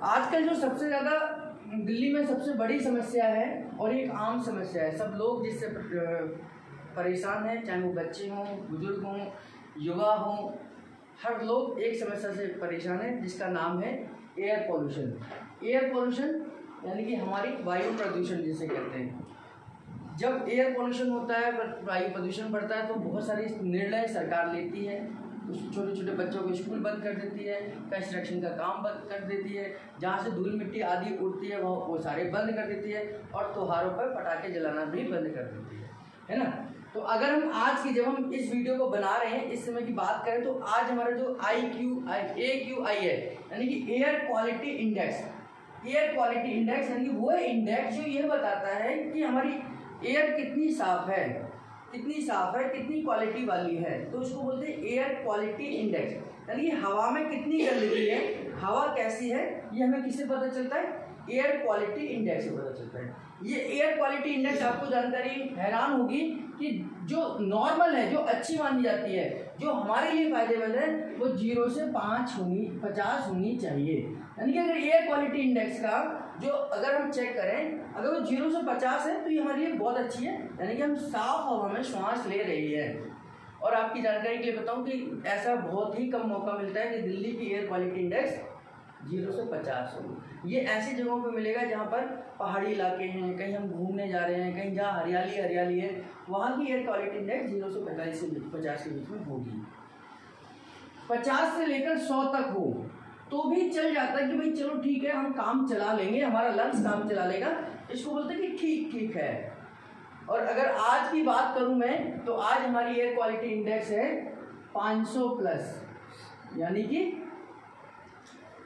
आजकल जो सबसे ज़्यादा दिल्ली में सबसे बड़ी समस्या है और एक आम समस्या है, सब लोग जिससे परेशान हैं, चाहे वो बच्चे हों, बुजुर्ग हों, युवा हों, हर लोग एक समस्या से परेशान है जिसका नाम है एयर पोल्यूशन। एयर पोल्यूशन यानी कि हमारी वायु प्रदूषण जिसे कहते हैं। जब एयर पोल्यूशन होता है, वायु प्रदूषण बढ़ता है, तो बहुत सारी निर्णय सरकार लेती है। छोटे छोटे बच्चों को स्कूल बंद कर देती है, कंस्ट्रक्शन का काम बंद कर देती है, जहाँ से धूल मिट्टी आदि उड़ती है वो सारे बंद कर देती है, और त्योहारों पर पटाखे जलाना भी बंद कर देती है ना। तो अगर हम आज की जब हम इस वीडियो को बना रहे हैं, इस समय की बात करें, तो आज हमारा जो AQI है यानी कि air quality index. Air quality index यानी कि वो इंडेक्स जो ये बताता है कि हमारी एयर कितनी साफ है, कितनी क्वालिटी वाली है, तो उसको बोलते हैं एयर क्वालिटी इंडेक्स। यानी कि हवा में कितनी गंदगी है, हवा कैसी है, ये हमें किससे पता चलता है? एयर क्वालिटी इंडेक्स से पता चलता है। ये एयर क्वालिटी इंडेक्स आपको जानकारी हैरान होगी कि जो नॉर्मल है, जो अच्छी मानी जाती है, जो हमारे लिए फायदेमंद है, वो 0 से 50 होनी चाहिए। यानी कि अगर एयर क्वालिटी इंडेक्स का जो अगर हम चेक करें, अगर वो 0 से 50 है तो ये हमारे लिए बहुत अच्छी है, यानी कि हम साफ हवा में श्वास ले रही है। और आपकी जानकारी के लिए बताऊं कि ऐसा बहुत ही कम मौका मिलता है कि दिल्ली की एयर क्वालिटी इंडेक्स 0 से 50 हो। ये ऐसी जगहों पे मिलेगा जहाँ पर पहाड़ी इलाके हैं, कहीं हम घूमने जा रहे हैं, कहीं जहाँ हरियाली है, वहाँ की एयर क्वालिटी इंडेक्स 0 से 50 के बीच में होगी। 50 से लेकर 100 तक हो तो भी चल जाता है कि भाई चलो ठीक है, हम काम चला लेंगे, हमारा लंग्स काम चला लेगा, इसको बोलते हैं कि ठीक है। और अगर आज की बात करूं मैं, तो आज हमारी एयर क्वालिटी इंडेक्स है 500 प्लस, यानी कि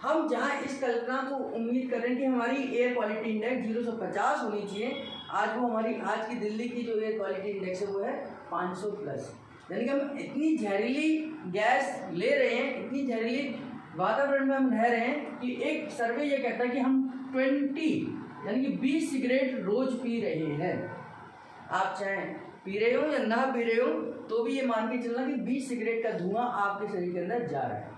हम जहां इस कल्पना को उम्मीद कर रहे हैं कि हमारी एयर क्वालिटी इंडेक्स 0 से 50 होनी चाहिए, आज वो हमारी आज की दिल्ली की जो एयर क्वालिटी इंडेक्स है वो है 500 प्लस। यानी कि हम इतनी जहरीली गैस ले रहे हैं, इतनी जहरीली वातावरण में हम रह रहे हैं कि एक सर्वे ये कहता है कि हम 20 यानी कि 20 सिगरेट रोज पी रहे हैं। आप चाहे पी रहे हो या ना पी रहे हो, तो भी ये मान के चलना कि 20 सिगरेट का धुआं आपके शरीर के अंदर जा रहा है,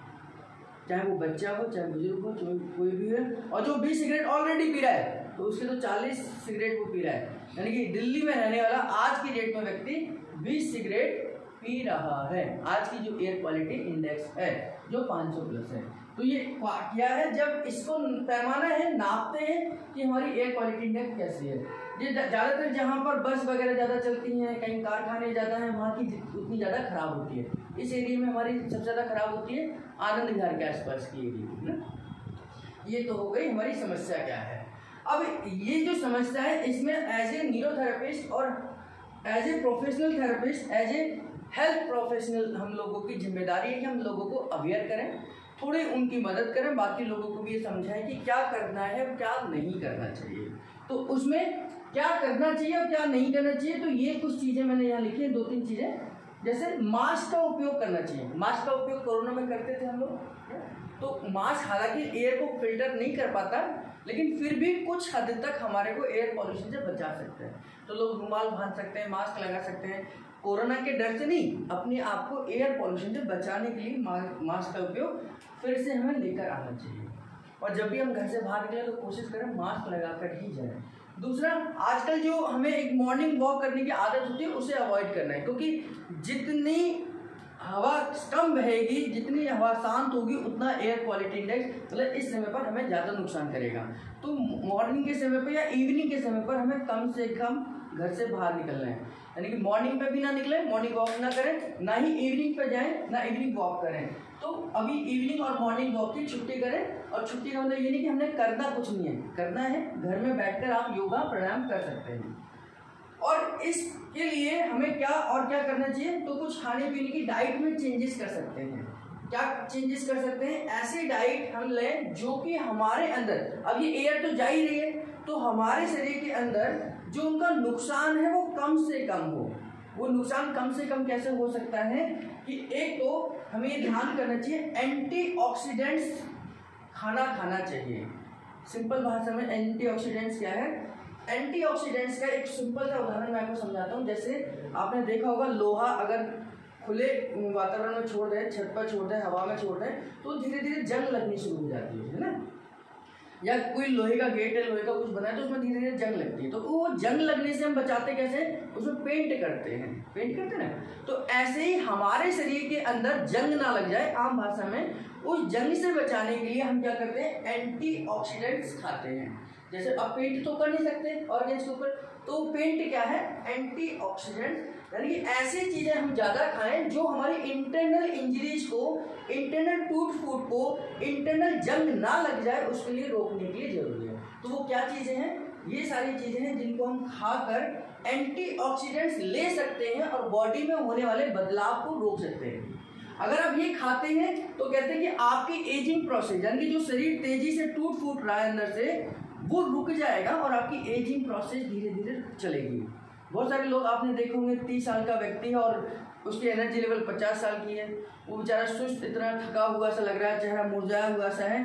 चाहे वो बच्चा हो, चाहे बुजुर्ग हो, चाहे कोई भी है। और जो 20 सिगरेट ऑलरेडी पी रहा है तो उसके तो 40 सिगरेट वो पी रहा है। यानी कि दिल्ली में रहने वाला आज की डेट में व्यक्ति 20 सिगरेट पी रहा है। आज की जो एयर क्वालिटी इंडेक्स है जो 500 प्लस है। तो ये क्या है, जब इसको पैमाना है, नापते हैं कि हमारी एयर क्वालिटी इंडेक्स कैसी है। ये ज़्यादातर जहाँ पर बस वगैरह ज़्यादा चलती हैं, कहीं कारखाने ज़्यादा हैं, वहाँ की उतनी ज़्यादा खराब होती है। इस एरिया में हमारी सबसे ज़्यादा खराब होती है आनंद विहार के आसपास की एरिया में। ये तो हो गई हमारी समस्या क्या है। अब ये जो समस्या है, इसमें एज ए न्यूरोथेरेपिस्ट और as a professional therapist, as a health professional, हम लोगों की जिम्मेदारी है कि हम लोगों को अवेयर करें, थोड़ी उनकी मदद करें, बाकी लोगों को भी ये समझाएं कि क्या करना है और क्या नहीं करना चाहिए। तो उसमें क्या करना चाहिए और क्या नहीं करना चाहिए, तो ये कुछ चीज़ें मैंने यहाँ लिखी है, 2-3 चीज़ें। जैसे मास्क का उपयोग करना चाहिए। मास्क का उपयोग कोरोना में करते थे हम लोग, तो मास्क हालांकि एयर को फिल्टर नहीं कर पाता, लेकिन फिर भी कुछ हद तक हमारे को एयर पॉल्यूशन से बचा सकते हैं। तो लोग रुमाल बांध सकते हैं, मास्क लगा सकते हैं, कोरोना के डर से नहीं, अपने आप को एयर पॉल्यूशन से बचाने के लिए मास्क का उपयोग फिर से हमें लेकर आना चाहिए। और जब भी हम घर से बाहर निकलें तो कोशिश करें मास्क लगाकर ही जाएं। दूसरा, आजकल जो हमें एक मॉर्निंग वॉक करने की आदत होती है उसे अवॉइड करना है, क्योंकि जितनी हवा कम बहेगी, जितनी हवा शांत होगी, उतना एयर क्वालिटी इंडेक्स मतलब इस समय पर हमें ज़्यादा नुकसान करेगा। तो मॉर्निंग के समय पर या इवनिंग के समय पर हमें कम से कम घर से बाहर निकलना है। यानी कि मॉर्निंग पे भी ना निकलें, मॉर्निंग वॉक ना करें, ना ही इवनिंग पे जाएं, ना इवनिंग वॉक करें। तो अभी इवनिंग और मॉर्निंग वॉक की छुट्टी करें। और छुट्टी का मतलब ये नहीं कि हमने करना कुछ नहीं है, करना है घर में बैठकर आप योगा प्राणायाम कर सकते हैं। और इसके लिए हमें क्या करना चाहिए, तो कुछ खाने पीने की डाइट में चेंजेस कर सकते हैं। क्या चेंजेस कर सकते हैं? ऐसी डाइट हम लें जो कि हमारे अंदर, अब ये एयर तो जा ही रही है, तो हमारे शरीर के अंदर जो उनका नुकसान है वो कम से कम हो। वो नुकसान कम से कम कैसे हो सकता है कि एक तो हमें ये ध्यान करना चाहिए, एंटीऑक्सीडेंट्स खाना खाना चाहिए। सिंपल भाषा में एंटीऑक्सीडेंट्स क्या है? एंटीऑक्सीडेंट्स का एक सिंपल सा उदाहरण मैं आपको समझाता हूँ। जैसे आपने देखा होगा, लोहा अगर खुले वातावरण में छोड़ दें, छत पर छोड़ दें, हवा में छोड़ दें, तो धीरे धीरे जंग लगनी शुरू हो जाती है ना। या कोई लोहे का गेट है, लोहे का कुछ बना है तो उसमें धीरे धीरे जंग लगती है, तो वो जंग लगने से हम बचाते कैसे, उसमें पेंट करते हैं, पेंट करते हैं ना। तो ऐसे ही हमारे शरीर के अंदर जंग ना लग जाए, आम भाषा में उस जंग से बचाने के लिए हम क्या करते हैं, एंटीऑक्सीडेंट्स खाते हैं। जैसे अब पेंट तो कर नहीं सकते ऑर्गेन्स के ऊपर, तो पेंट क्या है, एंटीऑक्सीडेंट, यानी कि ऐसी चीजें हम ज्यादा खाएं जो हमारी इंटरनल इंजरीज को, इंटरनल टूट फूट को, इंटरनल जंग ना लग जाए उसके लिए रोकने के लिए जरूरी है। तो वो क्या चीजें हैं, ये सारी चीजें हैं जिनको हम खाकर एंटीऑक्सीडेंट्स ले सकते हैं और बॉडी में होने वाले बदलाव को रोक सकते हैं। अगर आप ये खाते हैं तो कहते हैं कि आपकी एजिंग प्रोसेस, यानी कि जो शरीर तेजी से टूट फूट रहा है अंदर से, वो रुक जाएगा और आपकी एजिंग प्रोसेस धीरे धीरे चलेगी। बहुत सारे लोग आपने देखे होंगे 30 साल का व्यक्ति है और उसकी एनर्जी लेवल 50 साल की है, वो बेचारा सुस्त, इतना थका हुआ सा लग रहा है, चेहरा मुरझाया हुआ सा है,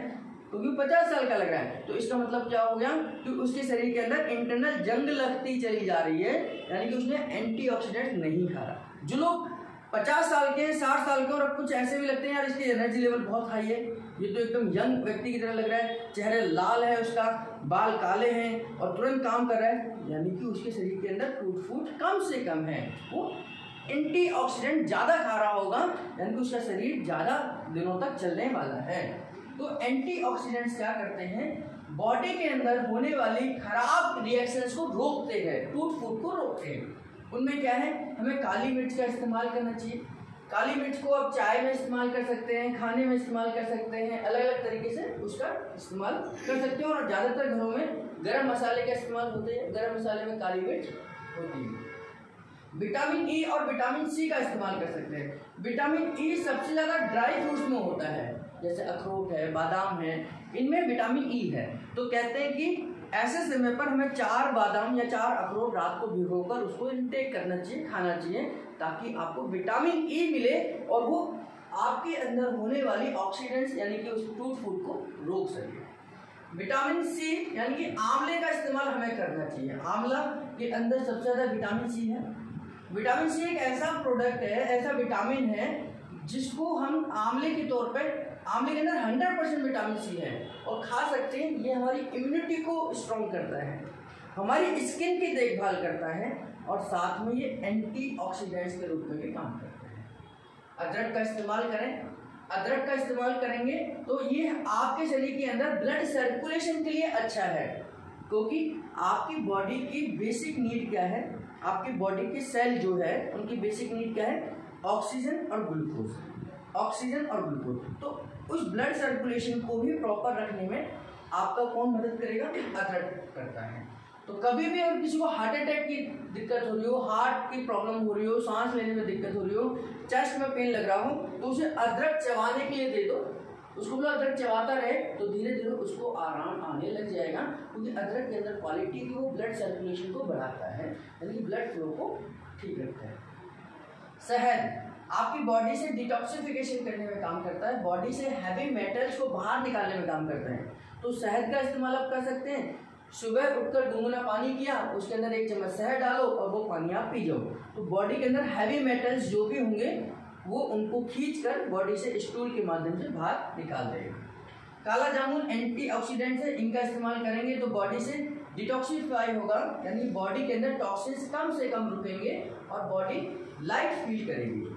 क्योंकि 50 साल का लग रहा है। तो इसका मतलब क्या हो गया कि उसके शरीर के अंदर इंटरनल जंग लगती चली जा रही है, यानी कि उसने एंटीऑक्सीडेंट नहीं खा रहा। जो लोग 50 साल के, 60 साल के और कुछ ऐसे भी लगते हैं यार इसकी एनर्जी लेवल बहुत हाई है, ये तो एकदम यंग व्यक्ति की तरह लग रहा है, चेहरे लाल है उसका, बाल काले हैं और तुरंत काम कर रहा है, यानी कि उसके शरीर के अंदर टूट फूट कम से कम है, वो एंटीऑक्सीडेंट ज़्यादा खा रहा होगा, यानी कि उसका शरीर ज़्यादा दिनों तक चलने वाला है। तो एंटीऑक्सीडेंट्स क्या करते हैं, बॉडी के अंदर होने वाली खराब रिएक्शंस को रोकते हैं, टूट फूट को रोकते हैं। उनमें क्या है, हमें काली मिर्च का इस्तेमाल करना चाहिए। काली मिर्च को आप चाय में इस्तेमाल कर सकते हैं, खाने में इस्तेमाल कर सकते हैं, अलग अलग तरीके से उसका इस्तेमाल कर सकते हैं। और ज़्यादातर घरों में गरम मसाले का इस्तेमाल होते हैं, गरम मसाले में काली मिर्च होती है। विटामिन ई और विटामिन सी का इस्तेमाल कर सकते हैं। विटामिन ई सबसे ज़्यादा ड्राई फ्रूट्स में होता है, जैसे अखरोट है, बादाम है, इनमें विटामिन ई है। तो कहते हैं कि ऐसे समय पर हमें 4 बादाम या 4 अखरोट रात को भिगोकर उसको इंटेक करना चाहिए, खाना चाहिए, ताकि आपको विटामिन ई मिले और वो आपके अंदर होने वाली ऑक्सीडेंट्स यानी कि उस टूट फूट को रोक सके। विटामिन सी यानी कि आंवले का इस्तेमाल हमें करना चाहिए। आंवला के अंदर सबसे ज़्यादा विटामिन सी है। विटामिन सी एक ऐसा प्रोडक्ट है, ऐसा विटामिन है जिसको हम आंवले के तौर पर, आंवले के अंदर 100% विटामिन सी है और खा सकते हैं। ये हमारी इम्यूनिटी को स्ट्रॉन्ग करता है, हमारी स्किन की देखभाल करता है और साथ में ये एंटीऑक्सीडेंट्स के रूप में भी काम करता है। अदरक का इस्तेमाल करें, अदरक का इस्तेमाल करेंगे तो ये आपके शरीर के अंदर ब्लड सर्कुलेशन के लिए अच्छा है, क्योंकि आपकी बॉडी की बेसिक नीड क्या है, आपकी बॉडी के सेल जो है उनकी बेसिक नीड क्या है, ऑक्सीजन और ग्लूकोज, ऑक्सीजन और ग्लूकोज। तो उस ब्लड सर्कुलेशन को भी प्रॉपर रखने में आपका कौन मदद करेगा, अदरक करता है। तो कभी भी अगर किसी को हार्ट अटैक की दिक्कत हो रही हो, हार्ट की प्रॉब्लम हो रही हो, सांस लेने में दिक्कत हो रही हो, चेस्ट में पेन लग रहा हो, तो उसे अदरक चबाने के लिए दे दो, उसको बोलो अदरक चबाता रहे, तो धीरे धीरे उसको आराम आने लग जाएगा, क्योंकि अदरक के अंदर क्वालिटी की वो ब्लड सर्कुलेशन को बढ़ाता है, यानी कि ब्लड फ्लो को ठीक रखता है। शहद आपकी बॉडी से डिटॉक्सिफिकेशन करने में काम करता है, बॉडी से हैवी मेटल्स को बाहर निकालने में काम करता है। तो शहद का इस्तेमाल आप कर सकते हैं। सुबह उठकर गुनगुना पानी किया, उसके अंदर 1 चम्मच शहद डालो और वो पानी आप पी जाओ, तो बॉडी के अंदर हैवी मेटल्स जो भी होंगे वो उनको खींचकर बॉडी से स्टूल के माध्यम से बाहर निकाल देगा। काला जामुन एंटीऑक्सीडेंट है, इनका इस्तेमाल करेंगे तो बॉडी से डिटॉक्सिफाई होगा, यानी बॉडी के अंदर टॉक्सिन्स कम से कम रुकेंगे और बॉडी लाइट फील करेगी।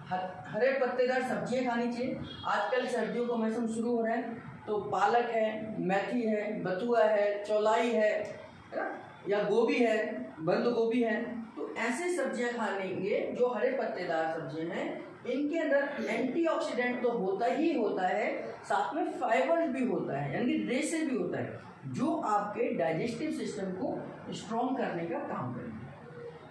हरे पत्तेदार सब्जियां खानी चाहिए। आजकल सर्दियों का मौसम शुरू हो रहा है, तो पालक है, मेथी है, बथुआ है, चौलाई है ना, या गोभी है, बंद गोभी है, तो ऐसे सब्जियां खा लेंगे जो हरे पत्तेदार सब्जियां हैं। इनके अंदर एंटीऑक्सीडेंट तो होता ही होता है, साथ में फाइबर भी होता है, यानी कि रेशे भी होता है, जो आपके डाइजेस्टिव सिस्टम को स्ट्रॉन्ग करने का काम करेगा।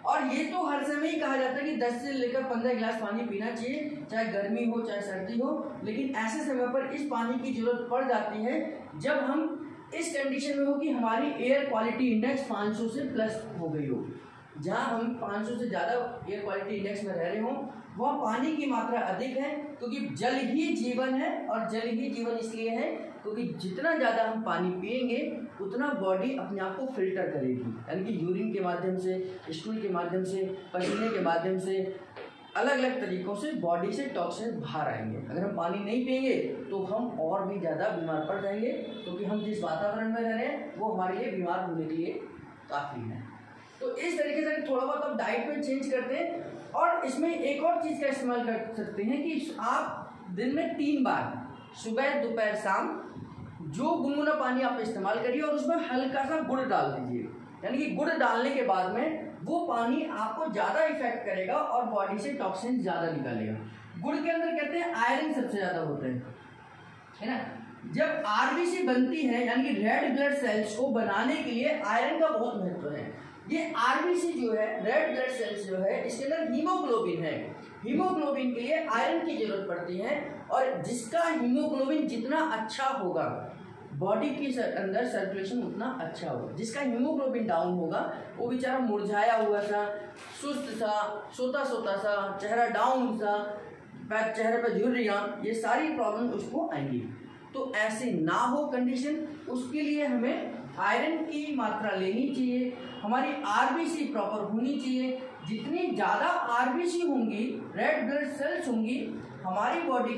और ये तो हर समय ही कहा जाता है कि 10 से लेकर 15 गिलास पानी पीना चाहिए, चाहे गर्मी हो चाहे सर्दी हो, लेकिन ऐसे समय पर इस पानी की जरूरत पड़ जाती है जब हम इस कंडीशन में हो कि हमारी एयर क्वालिटी इंडेक्स 500 से प्लस हो गई हो। जहाँ हम 500 से ज़्यादा एयर क्वालिटी इंडेक्स में रह रहे हों, वह पानी की मात्रा अधिक है, क्योंकि जल ही जीवन है। और जल ही जीवन इसलिए है क्योंकि जितना ज़्यादा हम पानी पिएंगे उतना बॉडी अपने आप को फिल्टर करेगी, यानी कि यूरिन के माध्यम से, स्टूल के माध्यम से, पसीने के माध्यम से, अलग अलग तरीक़ों से बॉडी से टॉक्सिन बाहर आएंगे। अगर हम पानी नहीं पिएंगे तो हम और भी ज़्यादा बीमार पड़ जाएंगे, क्योंकि हम जिस वातावरण में रह रहे हैं वो हमारे लिए बीमार होने के लिए काफ़ी है। तो इस तरीके से थोड़ा बहुत आप डाइट में चेंज करते हैं। और इसमें एक और चीज़ का इस्तेमाल कर सकते हैं कि आप दिन में 3 बार सुबह दोपहर शाम जो गुनगुना पानी आप इस्तेमाल करिए और उसमें हल्का सा गुड़ डाल दीजिए। यानी कि गुड़ डालने के बाद में वो पानी आपको ज़्यादा इफेक्ट करेगा और बॉडी से टॉक्सिन ज़्यादा निकालेगा। गुड़ के अंदर कहते हैं आयरन सबसे ज़्यादा होता है ना। जब आरबीसी बनती है यानी कि रेड ब्लड सेल्स को बनाने के लिए आयरन का बहुत महत्व है। ये आरबीसी जो है, रेड ब्लड सेल्स जो है, इसके अंदर हीमोग्लोबिन है। हीमोग्लोबिन के लिए आयरन की जरूरत पड़ती है, और जिसका हीमोग्लोबिन जितना अच्छा होगा बॉडी के अंदर सर्कुलेशन उतना अच्छा होगा। जिसका हीमोग्लोबिन डाउन होगा वो बेचारा मुरझाया हुआ सा, सुस्त सा, सोता सोता सा, चेहरा डाउन सा, चेहरे पर झुर्रियाँ, ये सारी प्रॉब्लम उसको आएंगी। तो ऐसे ना हो कंडीशन, उसके लिए हमें आयरन की मात्रा लेनी चाहिए। हमारी आरबीसी प्रॉपर होनी चाहिए। जितनी ज़्यादा आरबीसी होंगी, रेड ब्लड सेल्स होंगी, हमारी बॉडी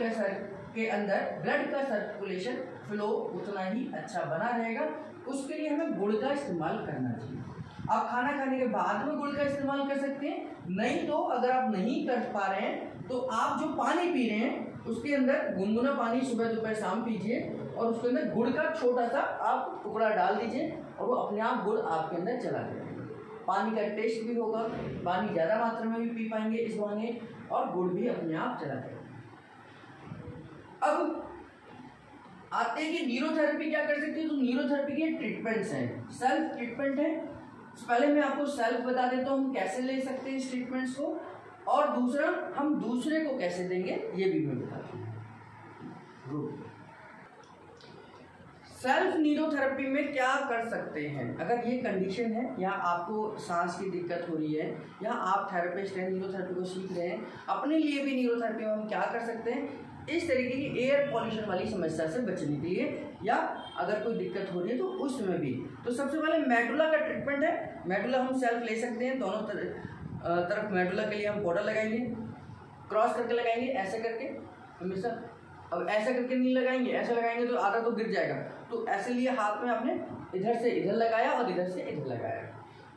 के अंदर ब्लड का सर्कुलेशन फ्लो उतना ही अच्छा बना रहेगा। उसके लिए हमें गुड़ का इस्तेमाल करना चाहिए। आप खाना खाने के बाद में गुड़ का इस्तेमाल कर सकते हैं, नहीं तो अगर आप नहीं कर पा रहे हैं तो आप जो पानी पी रहे हैं उसके अंदर गुनगुना पानी सुबह दोपहर शाम पीजिए, और उसके अंदर गुड़ का छोटा सा आप टुकड़ा डाल दीजिए, और वो अपने आप गुड़ आपके अंदर चला जाएगा। पानी का टेस्ट भी होगा, पानी ज़्यादा मात्रा में भी पी पाएंगे इस बहाने, और गुड़ भी अपने आप चला जाएगा। अब आते हैं कि न्यूरोथेरेपी क्या कर सकती है। तो न्यूरोथेरेपी के ट्रीटमेंट्स हैं, सेल्फ ट्रीटमेंट है। पहले मैं आपको सेल्फ बता देता हूँ हम कैसे ले सकते हैं इस ट्रीटमेंट्स को, और दूसरा हम दूसरे को कैसे देंगे ये भी मैं बताता हूँ। सेल्फ न्यूरोथेरेपी में क्या कर सकते हैं। अगर ये कंडीशन है या आपको सांस की दिक्कत हो रही है, या आप थेरेपिस्ट हैं, न्यूरोथेरेपी को सीख रहे हैं, अपने लिए भी न्यूरोथेरेपी में हम क्या कर सकते हैं, इस तरीके की एयर पॉल्यूशन वाली समस्या से बचने के लिए, या अगर कोई दिक्कत हो रही है तो उसमें भी। तो सबसे पहले मेडुला का ट्रीटमेंट है। मेडुला हम सेल्फ ले सकते हैं, दोनों तरफ मेडुला के लिए हम पाउडर लगाएंगे, क्रॉस करके लगाएंगे, ऐसे करके हमेशा। अब ऐसा करके नहीं लगाएंगे, ऐसे लगाएंगे तो आधा तो गिर जाएगा। तो ऐसे लिए हाथ में आपने इधर से इधर लगाया और इधर से इधर लगाया।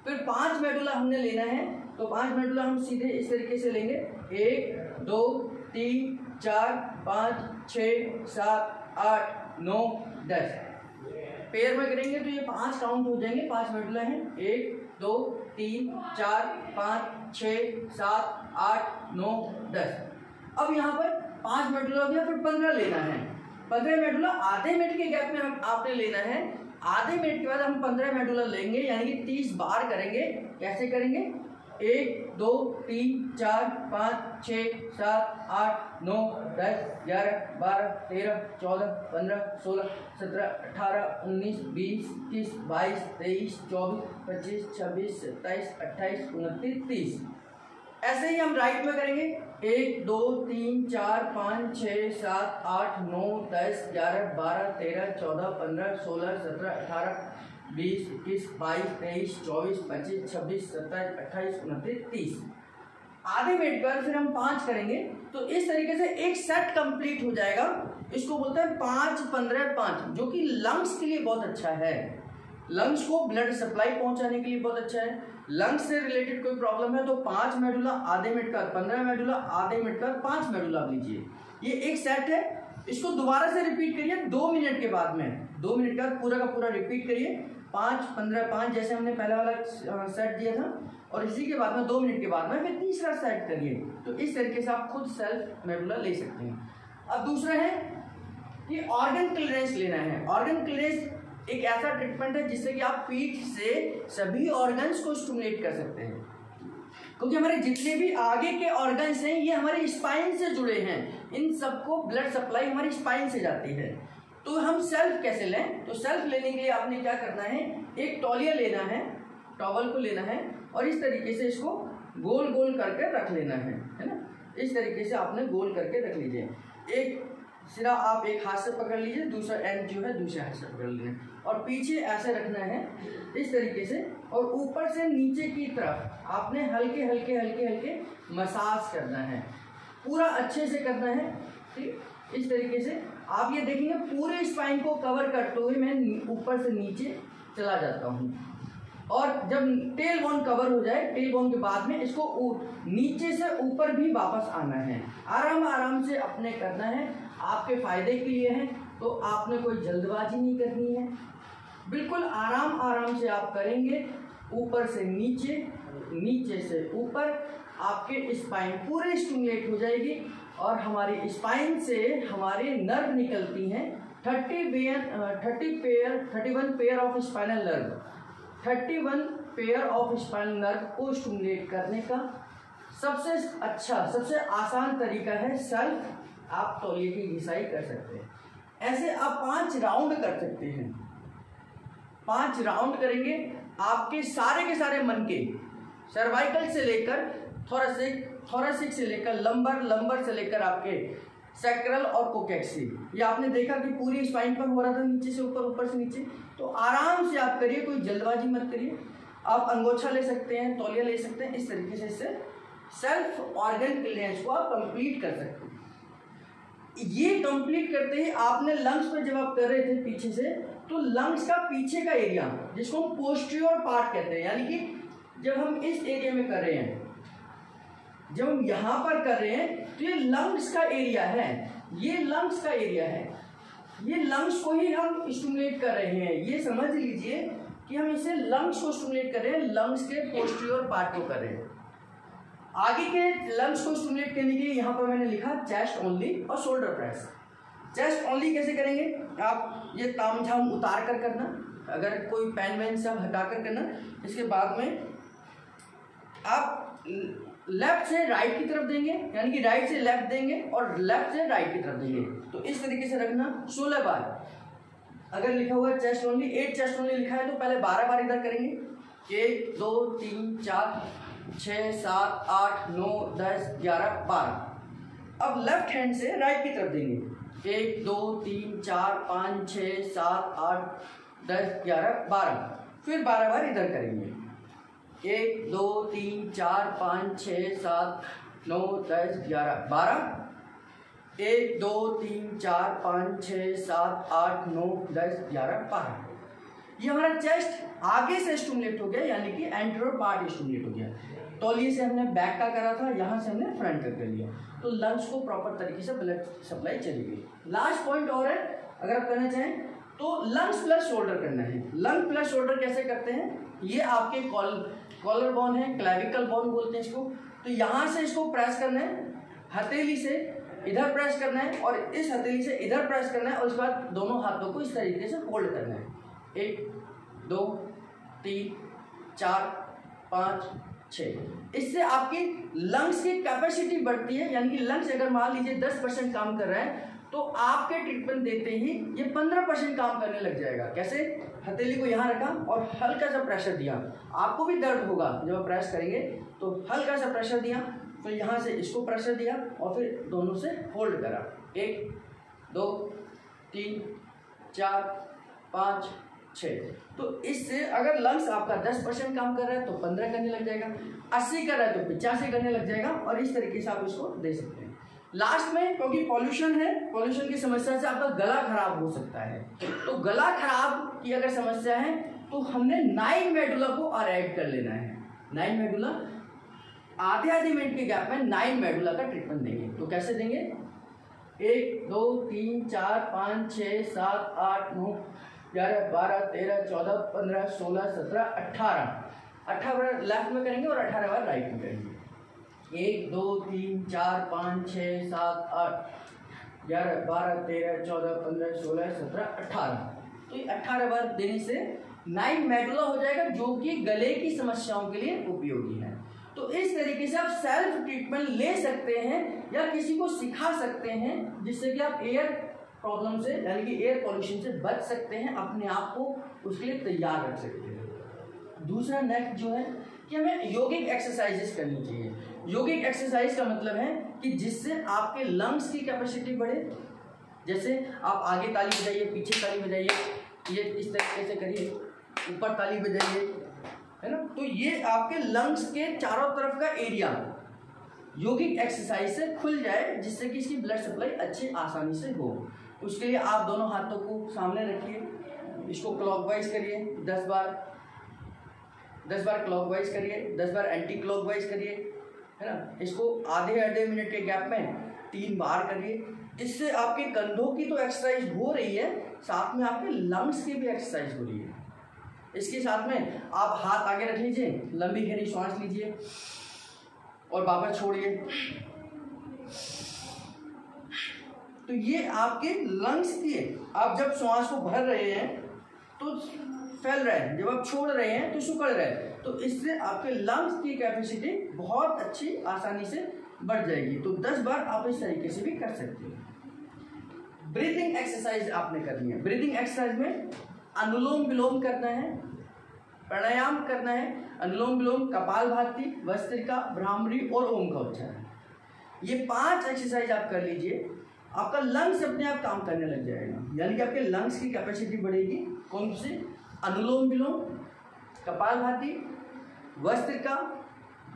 फिर 5 मेडुला हमने लेना है, तो 5 मेडुला हम सीधे इस तरीके से लेंगे, 1 2 3 4 5 6 7 8 9 10। पेयर में करेंगे तो ये 5 काउंट हो जाएंगे। 5 मेडुला हैं, 1 2 3 4 5 6 7 8 9 10। अब यहाँ पर 5 मेडुला हो गया, फिर 15 लेना है। 15 मेडुला आधे मिनट के गैप में हम आपने लेना है। आधे मिनट के बाद हम 15 मेडुला लेंगे, यानी कि 30 बार करेंगे। कैसे करेंगे, 1 2 3 4 5 6 7 8 9 10 11 12 13 14 15 16 17 18 19 20 21 22 23 24 25 26 27 28 29 30। ऐसे ही हम राइट में करेंगे, 1 2 3 4 5 6 7 8 9 10 11 12 13 14 15 16 17 18 20 21 22 23 24 25 26 27 28 29 30। आधे मिनट पर फिर हम 5 करेंगे। तो इस तरीके से एक सेट कंप्लीट हो जाएगा। इसको बोलते हैं 5 15 5, जो कि लंग्स के लिए बहुत अच्छा है। लंग्स को ब्लड सप्लाई पहुंचाने के लिए बहुत अच्छा है। लंग्स से रिलेटेड कोई प्रॉब्लम है तो 5 मेडुला आधे मिनट का, 15 मेडुला आधे मिनट का, 5 मेडुला लीजिए। ये एक सेट है। इसको दोबारा से रिपीट करिए 2 मिनट के बाद में। 2 मिनट का पूरा रिपीट करिए, 5 15 5 जैसे हमने पहला वाला सेट दिया था, और इसी के बाद में 2 मिनट के बाद में फिर तीसरा सेट करिए। तो इस तरीके से आप खुद सेल्फ मेडुला ले सकते हैं। अब दूसरा है कि ऑर्गन क्लियरेंस लेना है। ऑर्गन क्लियरेंस एक ऐसा ट्रीटमेंट है जिससे कि आप पीठ से सभी ऑर्गन्स को स्टिमुलेट कर सकते हैं, क्योंकि हमारे जितने भी आगे के ऑर्गन्स हैं ये हमारे स्पाइन से जुड़े हैं। इन सबको ब्लड सप्लाई हमारी स्पाइन से जाती है। तो हम सेल्फ कैसे लें, तो सेल्फ लेने के लिए आपने क्या करना है, एक तौलिया लेना है, टॉवल को लेना है, और इस तरीके से इसको गोल गोल करके रख लेना है ना। इस तरीके से आपने गोल करके रख लीजिए। एक सिरा आप एक हाथ से पकड़ लीजिए, दूसरा एंड जो है दूसरे हाथ से पकड़ लीजिए और पीछे ऐसे रखना है इस तरीके से, और ऊपर से नीचे की तरफ आपने हल्के हल्के हल्के हल्के मसाज करना है, पूरा अच्छे से करना है। ठीक, इस तरीके से आप ये देखेंगे पूरे स्पाइन को कवर करते हुए मैं ऊपर से नीचे चला जाता हूँ, और जब टेल बोन कवर हो जाए, टेल बोन के बाद में इसको नीचे से ऊपर भी वापस आना है। आराम आराम से अपने करना है, आपके फायदे के लिए है, तो आपने कोई जल्दबाजी नहीं करनी है, बिल्कुल आराम आराम से आप करेंगे। ऊपर से नीचे, नीचे से ऊपर, आपके स्पाइन पूरे स्टिमुलेट हो जाएगी और हमारी स्पाइन से हमारे नर्व निकलती हैं 31 pair of spinal nerve. 31 pair of spinal nerve को स्टिमुलेट करने का सबसे अच्छा, सबसे आसान तरीका है सेल्फ। आप तौलिए की घिसाई कर सकते हैं। ऐसे आप 5 राउंड कर सकते हैं। 5 राउंड करेंगे, आपके सारे के सारे मन के सर्वाइकल से लेकर थोरेसिक से लेकर लंबर से लेकर आपके सैक्रल और कोकेक्सी, ये आपने देखा कि पूरी स्पाइन पर हो रहा था, नीचे से ऊपर, ऊपर से नीचे। तो आराम से आप करिए, कोई जल्दबाजी मत करिए। आप अंगोछा ले सकते हैं, तौलिया ले सकते हैं, इस तरीके से इससे सेल्फ ऑर्गन क्लियरेंस को आप कंप्लीट कर सकते हैं। ये कंप्लीट करते ही आपने लंग्स पर जब आप कर रहे थे पीछे से, तो लंग्स का पीछे का एरिया जिसको हम पोस्टीरियर पार्ट कहते हैं, यानी कि जब हम इस एरिया में कर रहे हैं, जब हम यहाँ पर कर रहे हैं, तो ये लंग्स का एरिया है, ये लंग्स का एरिया है, ये लंग्स को ही हम स्टिमुलेट कर रहे हैं। ये समझ लीजिए कि हम इसे लंग्स को स्टिमुलेट कर रहे हैं, लंग्स के पोस्टीरियर पार्ट को कर रहे हैं। आगे के लंग्स को स्टिमुलेट करने के लिए यहाँ पर मैंने लिखा चेस्ट ओनली और शोल्डर प्रेस। चेस्ट ओनली कैसे करेंगे? आप ये ताम झाम उतार कर करना, अगर कोई पेन वेन सब हटा कर करना। इसके बाद में आप लेफ्ट से राइट की तरफ देंगे, यानी कि राइट से लेफ्ट देंगे और लेफ्ट से राइट की तरफ देंगे। तो इस तरीके से रखना 16 बार। अगर लिखा हुआ है चेस्ट ओनली, 8 चेस्ट ओनली लिखा है तो पहले 12 बार इधर करेंगे। 1 2 3 4 6 7 8 9 10 11 12। अब लेफ्ट हैंड से राइट की तरफ देंगे। 1 2 3 4 5 6 7 8 10 11 12। फिर 12 बार इधर करेंगे। 1 2 3 4 5 6 7 9 10 11 12। 1 2 3 4 5 6 7 8 9 10 11 12। ये हमारा चेस्ट आगे से स्टिमुलेट हो गया, यानी कि एंटेरियर पार्ट स्टिमुलेट हो गया। तौलिए से हमने बैक का करा था, यहाँ से हमने फ्रंट का कर लिया, तो लंग्स को प्रॉपर तरीके से ब्लड सप्लाई चली गई। लास्ट पॉइंट और है, अगर आप करना चाहें तो लंग्स प्लस शोल्डर करना है। लंग प्लस शोल्डर कैसे करते हैं? ये आपके कॉलर बोन है, क्लेविकल बोन बोलते हैं इसको। तो यहाँ से इसको प्रेस करना है, हथेली से इधर प्रेस करना है और इस हथेली से इधर प्रेस करना है, और उसके बाद दोनों हाथों को इस तरीके से फोल्ड करना है। 1 2 3 4 5 6। इससे आपकी लंग्स की कैपेसिटी बढ़ती है, यानी कि लंग्स अगर मान लीजिए 10% काम कर रहा है, तो आपके ट्रीटमेंट देते ही ये 15% काम करने लग जाएगा। कैसे? हथेली को यहाँ रखा और हल्का सा प्रेशर दिया, आपको भी दर्द होगा जब आप प्रेस करेंगे, तो हल्का सा प्रेशर दिया, फिर यहाँ से इसको प्रेशर दिया और फिर दोनों से होल्ड करा। 1 2 3 4 5 6। तो इससे अगर लंग्स आपका 10% काम कर रहा है तो 15 करने लग जाएगा, 80 कर रहा है तो 85 करने लग जाएगा, और इस तरीके से आप इसको दे सकते हैं। लास्ट में, क्योंकि पॉल्यूशन है, पॉल्यूशन की समस्या से आपका गला खराब हो सकता है, तो गला खराब की अगर समस्या है तो हमने 9 मेडुला को अरेस्ट कर लेना है। 9 मेडुला आधे मिनट के गैप में 9 मेडुला का ट्रीटमेंट देंगे। तो कैसे देंगे? 1 2 3 4 5 6 7 8 9 11 12 13 14 15 16 17 18 बार लेफ्ट में करेंगे और 18 बार राइट में करेंगे। 1 2 3 4 5 6 7 8 11 12 13 14 15 16 17 18। तो ये 18 बार देने से 9 मेडुला हो जाएगा, जो कि गले की समस्याओं के लिए उपयोगी है। तो इस तरीके से आप सेल्फ ट्रीटमेंट ले सकते हैं या किसी को सिखा सकते हैं, जिससे कि आप एयर प्रॉब्लम से, यानी कि एयर पॉल्यूशन से बच सकते हैं, अपने आप को उसके लिए तैयार रख सकते हैं। दूसरा नेक्स्ट जो है कि हमें योगिक एक्सरसाइजेस करनी चाहिए। योगिक एक्सरसाइज का मतलब है कि जिससे आपके लंग्स की कैपेसिटी बढ़े, जैसे आप आगे ताली बजाइए, पीछे ताली बजाइए, ये इस तरीके से करिए, ऊपर ताली बजाइए, है ना। तो ये आपके लंग्स के चारों तरफ का एरिया योगिक एक्सरसाइज से खुल जाए, जिससे कि इसकी ब्लड सप्लाई अच्छी आसानी से हो। उसके लिए आप दोनों हाथों को सामने रखिए, इसको क्लॉकवाइज करिए 10 बार, 10 बार क्लॉकवाइज करिए, 10 बार एंटी क्लॉकवाइज करिए, है ना। इसको आधे मिनट के गैप में 3 बार करिए। इससे आपके कंधों की तो एक्सरसाइज हो रही है, साथ में आपके लंग्स की भी एक्सरसाइज हो रही है। इसके साथ में आप हाथ आगे रख लीजिए, लंबी गहरी सांस लीजिए और वापस छोड़िए। तो ये आपके लंग्स की, आप जब सांस को भर रहे हैं तो फैल रहा है, जब आप छोड़ रहे हैं तो सिकुड़ रहा है, तो इससे आपके लंग्स की कैपेसिटी बहुत अच्छी आसानी से बढ़ जाएगी। तो 10 बार आप इस तरीके से भी कर सकते हैं। ब्रीदिंग एक्सरसाइज आपने करनी है। ब्रीदिंग एक्सरसाइज में अनुलोम विलोम करना है, प्राणायाम करना है। अनुलोम विलोम, कपालभाति, भस्त्रिका, भ्रामरी और ओम का उच्चारण, ये 5 एक्सरसाइज आप कर लीजिए, आपका लंग्स अपने आप काम करने लग जाएगा, यानी कि आपके लंग्स की कैपेसिटी बढ़ेगी। कौन से? अनुलोम विलोम, कपालभाति, भस्त्रिका,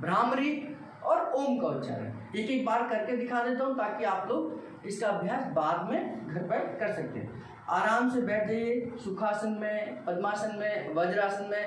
भ्रामरी और ओम का उच्चारण। एक एक बार करके दिखा देता हूँ ताकि आप लोग इसका अभ्यास बाद में घर पर कर सकते हैं। आराम से बैठ जाइए, सुखासन में, पद्मासन में, वज्रासन में।